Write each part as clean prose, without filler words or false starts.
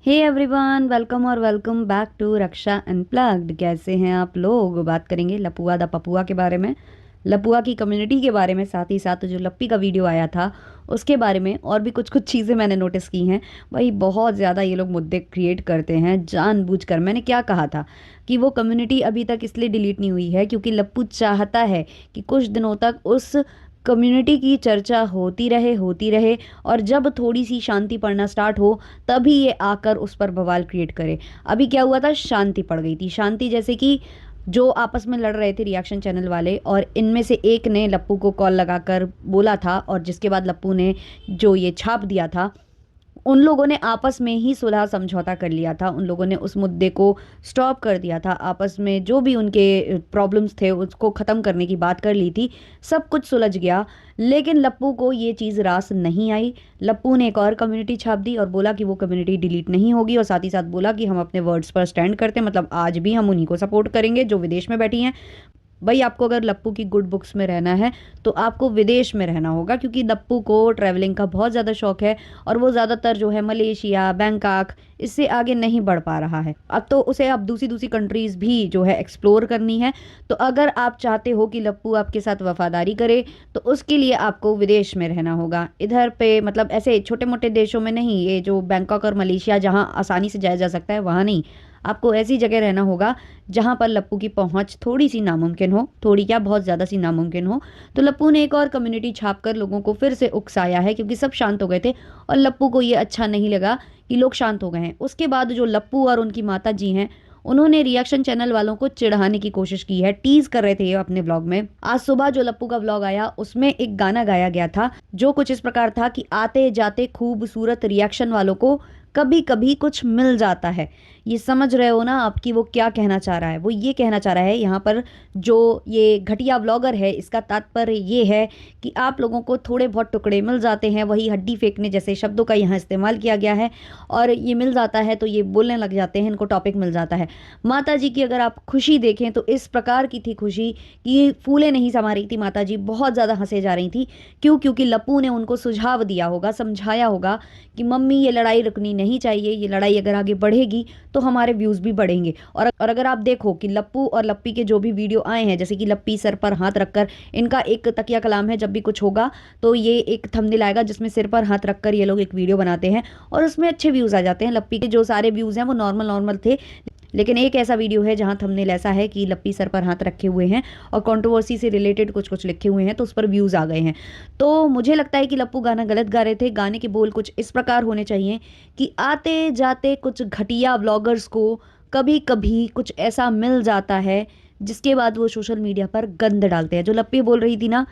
हे everyone, welcome और welcome back to Raksha unplugged. कैसे हैं आप लोग? बात करेंगे लपुआ दा पपुआ के बारे में, लपुआ की कम्युनिटी के बारे में, साथ ही साथ जो लप्पी का वीडियो आया था उसके बारे में, और भी कुछ कुछ चीज़ें मैंने नोटिस की हैं। भाई बहुत ज़्यादा ये लोग मुद्दे क्रिएट करते हैं जानबूझकर। मैंने क्या कहा था कि वो कम्युनिटी अभी तक इसलिए डिलीट नहीं हुई है क्योंकि लप्पू चाहता है कि कुछ दिनों तक उस कम्युनिटी की चर्चा होती रहे और जब थोड़ी सी शांति पड़ना स्टार्ट हो तभी ये आकर उस पर बवाल क्रिएट करे। अभी क्या हुआ था, शांति पड़ गई थी। शांति जैसे कि जो आपस में लड़ रहे थे रिएक्शन चैनल वाले, और इनमें से एक ने लप्पू को कॉल लगाकर बोला था, और जिसके बाद लप्पू ने जो ये छाप दिया था, उन लोगों ने आपस में ही सुलह समझौता कर लिया था। उन लोगों ने उस मुद्दे को स्टॉप कर दिया था। आपस में जो भी उनके प्रॉब्लम्स थे उसको ख़त्म करने की बात कर ली थी। सब कुछ सुलझ गया, लेकिन लप्पू को ये चीज़ रास नहीं आई। लप्पू ने एक और कम्युनिटी छाप दी और बोला कि वो कम्युनिटी डिलीट नहीं होगी, और साथ ही साथ बोला कि हम अपने वर्ड्स पर स्टैंड करते हैं, मतलब आज भी हम उन्हीं को सपोर्ट करेंगे जो विदेश में बैठी हैं। भाई आपको अगर लप्पू की गुड बुक्स में रहना है तो आपको विदेश में रहना होगा, क्योंकि लप्पू को ट्रैवलिंग का बहुत ज़्यादा शौक है और वो ज़्यादातर जो है मलेशिया, बैंकॉक, इससे आगे नहीं बढ़ पा रहा है। अब तो उसे अब दूसरी दूसरी कंट्रीज़ भी जो है एक्सप्लोर करनी है। तो अगर आप चाहते हो कि लप्पू आपके साथ वफादारी करे तो उसके लिए आपको विदेश में रहना होगा। इधर पे मतलब ऐसे छोटे मोटे देशों में नहीं, ये जो बैंकॉक और मलेशिया जहाँ आसानी से जाया जा सकता है वहाँ नहीं। आपको ऐसी जगह रहना होगा जहाँ पर लप्पू की पहुँच थोड़ी सी नामुमकिन हो, थोड़ी क्या बहुत ज़्यादा सी नामुमकिन हो। तो लप्पू ने एक और कम्युनिटी छाप कर लोगों को फिर से उकसाया है, क्योंकि सब शांत हो गए थे और लप्पू को ये अच्छा नहीं लगा कि लोग शांत हो गए हैं। उसके बाद जो लप्पू और उनकी माता जी हैं, उन्होंने रिएक्शन चैनल वालों को चिढ़ाने की कोशिश की है। टीज कर रहे थे ये अपने व्लॉग में। आज सुबह जो लप्पू का व्लॉग आया उसमें एक गाना गाया गया था जो कुछ इस प्रकार था कि आते जाते खूबसूरत रिएक्शन वालों को कभी कभी कुछ मिल जाता है। ये समझ रहे हो ना आप कि वो क्या कहना चाह रहा है? वो ये कहना चाह रहा है यहाँ पर, जो ये घटिया व्लॉगर है, इसका तात्पर्य ये है कि आप लोगों को थोड़े बहुत टुकड़े मिल जाते हैं, वही हड्डी फेंकने जैसे शब्दों का यहाँ इस्तेमाल किया गया है, और ये मिल जाता है तो ये बोलने लग जाते हैं, इनको टॉपिक मिल जाता है। माता जी की अगर आप खुशी देखें तो इस प्रकार की थी खुशी कि फूले नहीं समा रही थी। माता जी बहुत ज़्यादा हंसे जा रही थी। क्यों? क्योंकि लप्पू ने उनको सुझाव दिया होगा, समझाया होगा कि मम्मी ये लड़ाई रुकनी नहीं चाहिए, ये लड़ाई अगर आगे बढ़ेगी तो हमारे व्यूज़ भी बढ़ेंगे। और अगर आप देखो कि लप्पू और लप्पी के जो भी वीडियो आए हैं, जैसे कि लप्पी सर पर हाथ रखकर, इनका एक तकिया कलाम है, जब भी कुछ होगा तो ये एक थंबनेल आएगा जिसमें सिर पर हाथ रखकर ये लोग एक वीडियो बनाते हैं और उसमें अच्छे व्यूज़ आ जाते हैं। लप्पी के जो सारे व्यूज़ हैं वो नॉर्मल नॉर्मल थे, लेकिन एक ऐसा वीडियो है जहां थंबनेल ऐसा है कि लप्पी सर पर हाथ रखे हुए हैं और कंट्रोवर्सी से रिलेटेड कुछ कुछ लिखे हुए हैं, तो उस पर व्यूज़ आ गए हैं। तो मुझे लगता है कि लप्पू गाना गलत गा रहे थे। गाने के बोल कुछ इस प्रकार होने चाहिए कि आते जाते कुछ घटिया व्लॉगर्स को कभी कभी कुछ ऐसा मिल जाता है जिसके बाद वो सोशल मीडिया पर गंद डालते हैं। जो लप्पी बोल रही थी ना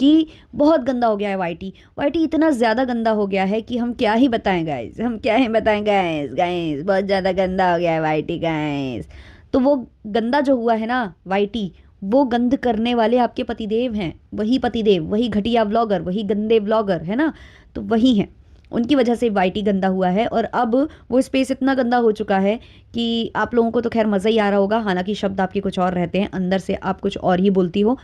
कि बहुत गंदा हो गया है वाईटी, वाईटी इतना ज़्यादा गंदा हो गया है कि हम क्या ही बताएं गाइस, हम क्या ही बताएं गाइस, गाइस बहुत ज़्यादा गंदा हो गया है वाईटी गाइस। तो वो गंदा जो हुआ है ना वाईटी, वो गंद करने वाले आपके पतिदेव हैं। वही पतिदेव, वही घटिया व्लॉगर, वही गंदे व्लॉगर है ना, तो वही हैं। उनकी वजह से वाईटी गंदा हुआ है और अब वो स्पेस इतना गंदा हो चुका है कि आप लोगों को तो खैर मज़ा ही आ रहा होगा, हालांकि शब्द आपके कुछ और रहते हैं, अंदर से आप कुछ और ही बोलती हो।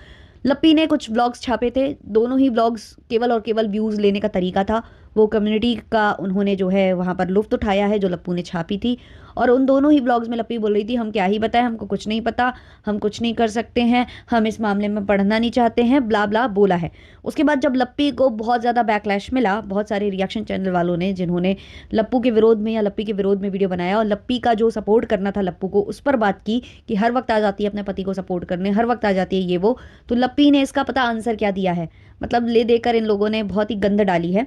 लप्पी ने कुछ व्लॉग्स छापे थे, दोनों ही व्लॉग्स केवल और केवल व्यूज़ लेने का तरीका था। वो कम्युनिटी का उन्होंने जो है वहाँ पर लुफ्त उठाया है जो लप्पू ने छापी थी। और उन दोनों ही व्लॉग्स में लप्पी बोल रही थी हम क्या ही बताएं, हमको कुछ नहीं पता, हम कुछ नहीं कर सकते हैं, हम इस मामले में पढ़ना नहीं चाहते हैं, ब्ला ब्ला बोला है। उसके बाद जब लप्पी को बहुत ज़्यादा बैकलैश मिला, बहुत सारे रिएक्शन चैनल वालों ने जिन्होंने लप्पू के विरोध में या लप्पी के विरोध में वीडियो बनाया और लप्पी का जो सपोर्ट करना था लप्पू को, उस पर बात की कि हर वक्त आ जाती है अपने पति को सपोर्ट करने, हर वक्त आ जाती है ये वो, तो लप्पी ने इसका पता आंसर क्या दिया है? मतलब ले देकर इन लोगों ने बहुत ही गंद डाली है।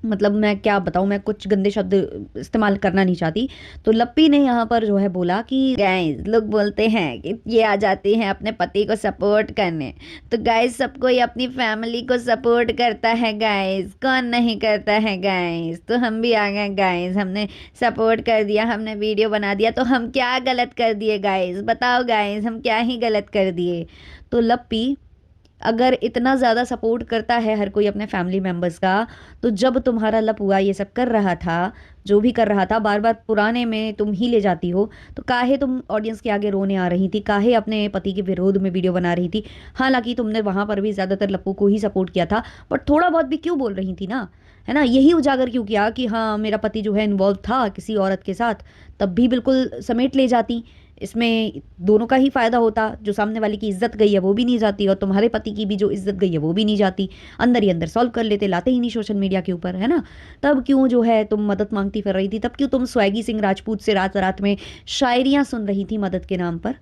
मतलब मैं क्या बताऊँ, मैं कुछ गंदे शब्द इस्तेमाल करना नहीं चाहती। तो लप्पी ने यहाँ पर जो है बोला कि गाइस लोग बोलते हैं कि ये आ जाती हैं अपने पति को सपोर्ट करने, तो गाइस सबको ये अपनी फैमिली को सपोर्ट करता है गाइस, कौन नहीं करता है गाइस? तो हम भी आ गए गाइस, हमने सपोर्ट कर दिया, हमने वीडियो बना दिया, तो हम क्या गलत कर दिए गाइस? बताओ गाइस, हम क्या ही गलत कर दिए? तो लप्पी अगर इतना ज़्यादा सपोर्ट करता है हर कोई अपने फैमिली मेम्बर्स का, तो जब तुम्हारा लपुआ ये सब कर रहा था, जो भी कर रहा था, बार बार पुराने में तुम ही ले जाती हो, तो काहे तुम ऑडियंस के आगे रोने आ रही थी? काहे अपने पति के विरोध में वीडियो बना रही थी? हालांकि तुमने वहाँ पर भी ज़्यादातर लप्पू को ही सपोर्ट किया था, बट थोड़ा बहुत भी क्यों बोल रही थी ना, है ना, यही उजागर क्यों किया कि हाँ मेरा पति जो है इन्वॉल्व था किसी औरत के साथ, तब भी बिल्कुल समेट ले जाती। इसमें दोनों का ही फायदा होता, जो सामने वाले की इज्जत गई है वो भी नहीं जाती और तुम्हारे पति की भी जो इज्जत गई है वो भी नहीं जाती। अंदर ही अंदर सॉल्व कर लेते, लाते ही नहीं सोशल मीडिया के ऊपर, है ना। तब क्यों जो है तुम मदद मांगती फिर रही थी, तब क्यों तुम स्वैगी सिंह राजपूत से रात रात में शायरियां सुन रही थी मदद के नाम पर।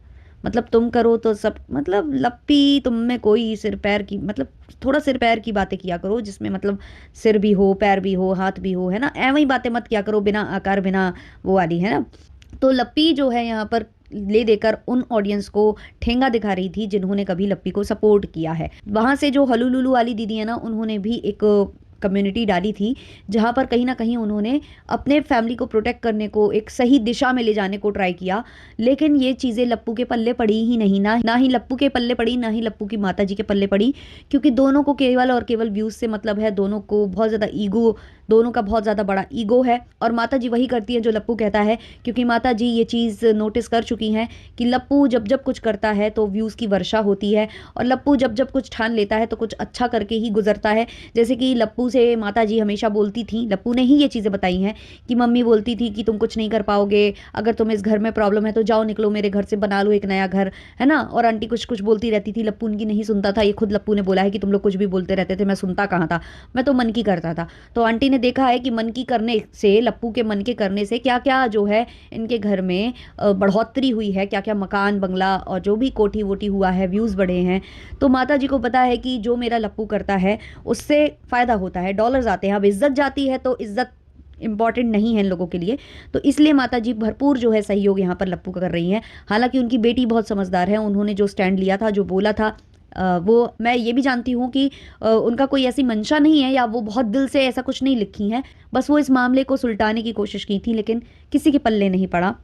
मतलब तुम करो तो सब, मतलब लप्पी तुम में कोई सिर पैर की, मतलब थोड़ा सिर पैर की बातें किया करो जिसमें मतलब सिर भी हो, पैर भी हो, हाथ भी हो, है ना। ऐਵੇਂ ही बातें मत किया करो बिना आकार, बिना वो वाली, है ना। तो लप्पी जो है यहाँ पर ले देकर उन ऑडियंस को ठेंगा दिखा रही थी जिन्होंने कभी लप्पी को सपोर्ट किया है। वहां से जो हलुलुलु वाली दीदी है ना, उन्होंने भी एक कम्युनिटी डाली थी जहाँ पर कहीं ना कहीं उन्होंने अपने फैमिली को प्रोटेक्ट करने को, एक सही दिशा में ले जाने को ट्राई किया। लेकिन ये चीज़ें लप्पू के पल्ले पड़ी ही नहीं, ना ही लप्पू के पल्ले पड़ी, ना ही लप्पू की माता जी के पल्ले पड़ी। क्योंकि दोनों को केवल और केवल व्यूज़ से मतलब है, दोनों को बहुत ज़्यादा ईगो, दोनों का बहुत ज़्यादा बड़ा ईगो है। और माता जी वही करती है जो लप्पू कहता है, क्योंकि माता जी ये चीज़ नोटिस कर चुकी हैं कि लप्पू जब जब कुछ करता है तो व्यूज़ की वर्षा होती है, और लप्पू जब जब कुछ ठान लेता है तो कुछ अच्छा करके ही गुजरता है। जैसे कि लप्पू से माता जी हमेशा बोलती थी, लप्पू ने ही ये चीज़ें बताई हैं कि मम्मी बोलती थी कि तुम कुछ नहीं कर पाओगे, अगर तुम्हें इस घर में प्रॉब्लम है तो जाओ निकलो मेरे घर से, बना लो एक नया घर, है ना। और आंटी कुछ कुछ बोलती रहती थी, लप्पू उनकी नहीं सुनता था। ये खुद लप्पू ने बोला है कि तुम लोग कुछ भी बोलते रहते थे, मैं सुनता कहाँ था, मैं तो मन की करता था। तो आंटी ने देखा है कि मन की करने से, लप्पू के मन के करने से क्या क्या जो है इनके घर में बढ़ोतरी हुई है, क्या क्या मकान बंगला और जो भी कोठी वोटी हुआ है, व्यूज़ बढ़े हैं। तो माता जी को पता है कि जो मेरा लप्पू करता है उससे फ़ायदा होता है, डॉलर्स आते हैं। अब इज्जत जाती है तो इज्जत इंपॉर्टेंट नहीं है इन लोगों के लिए, तो इसलिए माता जी भरपूर जो है सहयोग यहाँ पर लप्पू का कर रही हैं। हालांकि उनकी बेटी बहुत समझदार है, उन्होंने जो स्टैंड लिया था, जो बोला था, वो मैं ये भी जानती हूँ कि उनका कोई ऐसी मंशा नहीं है या वो बहुत दिल से ऐसा कुछ नहीं लिखी हैं, बस वो इस मामले को सुलटाने की कोशिश की थी, लेकिन किसी के पल्ले नहीं पड़ा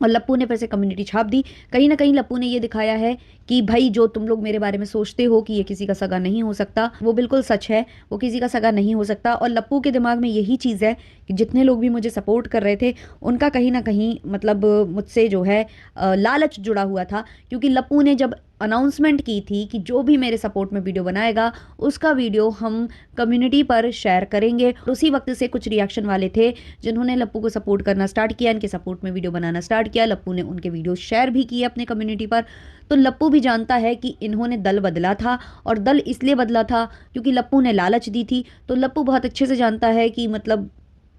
और लप्पू ने फिर से कम्युनिटी छाप दी। कहीं ना कहीं लप्पू ने ये दिखाया है कि भाई जो तुम लोग मेरे बारे में सोचते हो कि ये किसी का सगा नहीं हो सकता, वो बिल्कुल सच है, वो किसी का सगा नहीं हो सकता। और लप्पू के दिमाग में यही चीज़ है कि जितने लोग भी मुझे सपोर्ट कर रहे थे उनका कहीं ना कहीं मतलब मुझसे जो है लालच जुड़ा हुआ था। क्योंकि लप्पू ने जब अनाउंसमेंट की थी कि जो भी मेरे सपोर्ट में वीडियो बनाएगा उसका वीडियो हम कम्युनिटी पर शेयर करेंगे, उसी वक्त से कुछ रिएक्शन वाले थे जिन्होंने लप्पू को सपोर्ट करना स्टार्ट किया, इनके सपोर्ट में वीडियो बनाना स्टार्ट किया। लप्पू ने उनके वीडियो शेयर भी किए अपने कम्युनिटी पर। तो लप्पू भी जानता है कि इन्होंने दल बदला था, और दल इसलिए बदला था क्योंकि लप्पू ने लालच दी थी। तो लप्पू बहुत अच्छे से जानता है कि मतलब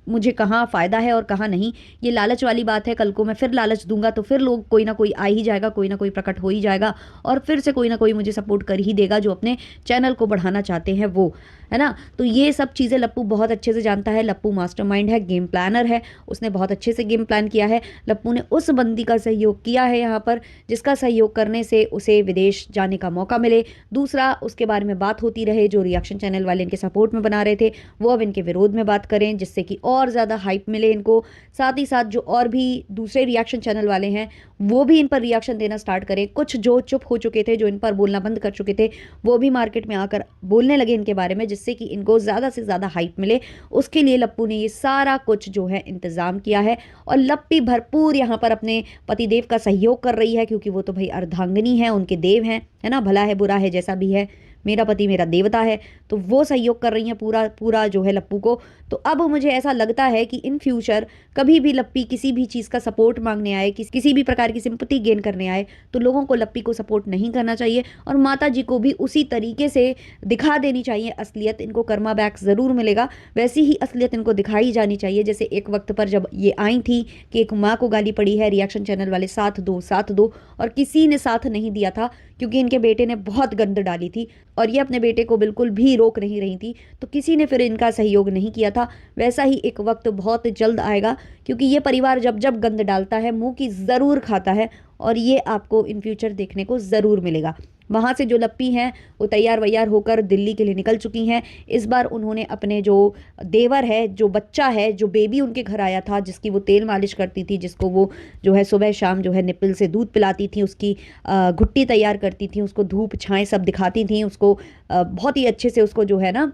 मुझे कहाँ फ़ायदा है और कहाँ नहीं। ये लालच वाली बात है, कल को मैं फिर लालच दूंगा तो फिर लोग, कोई ना कोई आ ही जाएगा, कोई ना कोई प्रकट हो ही जाएगा और फिर से कोई ना कोई मुझे सपोर्ट कर ही देगा जो अपने चैनल को बढ़ाना चाहते हैं वो, है ना। तो ये सब चीज़ें लप्पू बहुत अच्छे से जानता है। लप्पू मास्टरमाइंड है, गेम प्लानर है, उसने बहुत अच्छे से गेम प्लान किया है। लप्पू ने उस बंदी का सहयोग किया है यहाँ पर जिसका सहयोग करने से उसे विदेश जाने का मौका मिले। दूसरा, उसके बारे में बात होती रहे, जो रिएक्शन चैनल वाले इनके सपोर्ट में बना रहे थे वो अब इनके विरोध में बात करें, जिससे कि और ज़्यादा हाइप मिले इनको। साथ ही साथ जो और भी दूसरे रिएक्शन चैनल वाले हैं वो भी इन पर रिएक्शन देना स्टार्ट करें। कुछ जो चुप हो चुके थे, जो इन पर बोलना बंद कर चुके थे, वो भी मार्केट में आकर बोलने लगे इनके बारे में, जिससे कि इनको ज़्यादा से ज़्यादा हाइप मिले। उसके लिए लप्पू ने ये सारा कुछ जो है इंतज़ाम किया है। और लप्पी भरपूर यहाँ पर अपने पतिदेव का सहयोग कर रही है, क्योंकि वो तो भाई अर्धांगिनी है, उनके देव हैं, है ना। भला है बुरा है जैसा भी है, मेरा पति मेरा देवता है, तो वो सहयोग कर रही हैं पूरा पूरा जो है लप्पू को। तो अब मुझे ऐसा लगता है कि इन फ्यूचर कभी भी लप्पी किसी भी चीज़ का सपोर्ट मांगने आए, किसी भी प्रकार की सिंपैथी गेन करने आए, तो लोगों को लप्पी को सपोर्ट नहीं करना चाहिए। और माता जी को भी उसी तरीके से दिखा देनी चाहिए असलियत। इनको कर्मा बैक ज़रूर मिलेगा, वैसी ही असलियत इनको दिखाई जानी चाहिए। जैसे एक वक्त पर जब ये आई थी कि एक माँ को गाली पड़ी है, रिएक्शन चैनल वाले साथ दो साथ दो, और किसी ने साथ नहीं दिया था क्योंकि इनके बेटे ने बहुत गंद डाली थी और ये अपने बेटे को बिल्कुल भी रोक नहीं रही थी, तो किसी ने फिर इनका सहयोग नहीं किया था। वैसा ही एक वक्त बहुत जल्द आएगा, क्योंकि ये परिवार जब जब गंद डालता है मुंह की ज़रूर खाता है, और ये आपको इन फ्यूचर देखने को ज़रूर मिलेगा। वहाँ से जो लप्पी हैं वो तैयार वैयार होकर दिल्ली के लिए निकल चुकी हैं। इस बार उन्होंने अपने जो देवर है, जो बच्चा है, जो बेबी उनके घर आया था, जिसकी वो तेल मालिश करती थी, जिसको वो जो है सुबह शाम जो है निप्पल से दूध पिलाती थी, उसकी घुट्टी तैयार करती थी, उसको धूप छाएँ सब दिखाती थी, उसको बहुत ही अच्छे से उसको जो है ना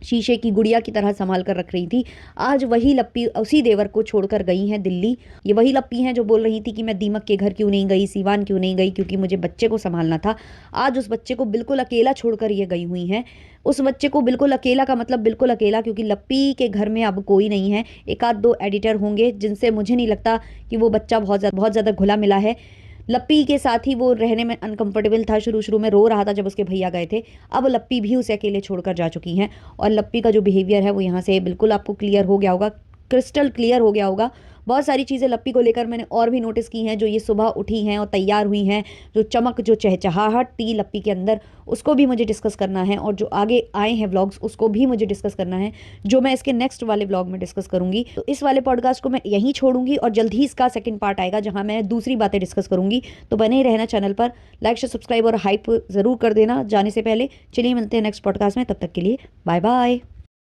शीशे की गुड़िया की तरह संभाल कर रख रही थी। आज वही लप्पी उसी देवर को छोड़कर गई हैं दिल्ली। ये वही लप्पी हैं जो बोल रही थी कि मैं दीमक के घर क्यों नहीं गई, सीवान क्यों नहीं गई, क्योंकि मुझे बच्चे को संभालना था। आज उस बच्चे को बिल्कुल अकेला छोड़कर ये गई हुई हैं। उस बच्चे को बिल्कुल अकेला का मतलब बिल्कुल अकेला, क्योंकि लप्पी के घर में अब कोई नहीं है। एक आध दो एडिटर होंगे जिनसे मुझे नहीं लगता कि वो बच्चा बहुत ज़्यादा घुला मिला है। लप्पी के साथ ही वो रहने में अनकंफर्टेबल था, शुरू शुरू में रो रहा था जब उसके भैया गए थे। अब लप्पी भी उसे अकेले छोड़कर जा चुकी हैं और लप्पी का जो बिहेवियर है वो यहाँ से बिल्कुल आपको क्लियर हो गया होगा, क्रिस्टल क्लियर हो गया होगा। बहुत सारी चीज़ें लप्पी को लेकर मैंने और भी नोटिस की हैं, जो ये सुबह उठी हैं और तैयार हुई हैं, जो चमक जो चहचहाहट थी लप्पी के अंदर, उसको भी मुझे डिस्कस करना है। और जो आगे आए हैं व्लॉग्स उसको भी मुझे डिस्कस करना है, जो मैं इसके नेक्स्ट वाले व्लॉग में डिस्कस करूंगी। तो इस वाले पॉडकास्ट को मैं यहीं छोड़ूंगी और जल्द ही इसका सेकंड पार्ट आएगा जहां मैं दूसरी बातें डिस्कस करूंगी। तो बने ही रहना चैनल पर, लाइक शेयर सब्सक्राइब और हाइप ज़रूर कर देना जाने से पहले। चलिए मिलते हैं नेक्स्ट पॉडकास्ट में, तब तक के लिए बाय बाय।